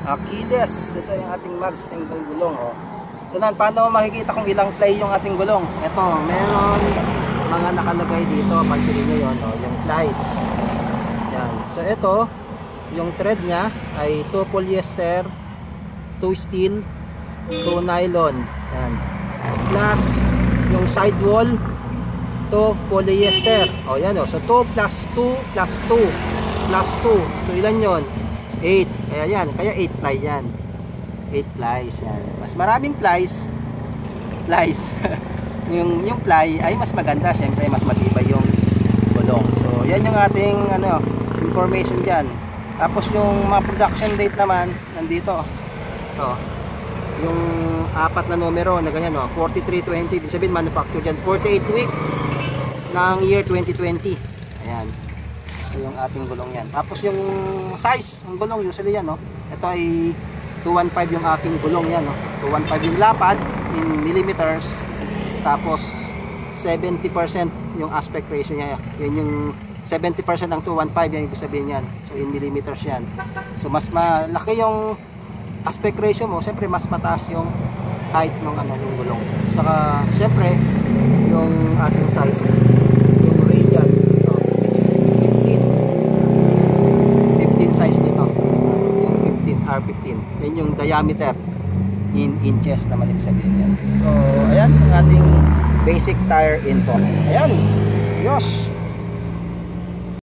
Achilles. Ito yung ating mags, ating gulong. Oh. So paano makikita kung ilang ply yung ating gulong? Ito, meron mga nakalagay dito. Pansinin nyo yun, oh, yung plies. Yan. So ito, yung thread nya ay 2 polyester, 2 steel, 2 nylon. Yan. Plus yung sidewall, 2 polyester. O yan o. So 2 plus 2 plus 2 plus 2. So ilan yon? 8. Kaya yan. Kaya 8 ply yan. 8 plies yan. Mas maraming plies. yung ply ay mas maganda. Syempre mas matibay yung gulong. So yan yung ating information dyan. Tapos yung mga production date naman nandito. Ito. Yung 4 na numero na ganyan, 4320. Ibig sabihin manufacture dyan 48 week ng year 2020. Ayan. So yung ating gulong yan. Tapos yung size ng gulong usually yan, ito ay 215 yung aking gulong yan, 215 yung lapad in millimeters. Tapos 70% yung aspect ratio niya. Yan yung 70% ng 215, yan ibig sabihin yan. So in millimeters yan. So mas malaki yung aspect ratio mo, siyempre mas mataas yung height ng yung gulong. Saka siyempre yung ating size, yung radian, 15 size nito. Yung 15 R15. Yan yung diameter in inches naman ibig sabihin yan. So ayan ang ating basic tire info. Ayan. Yos.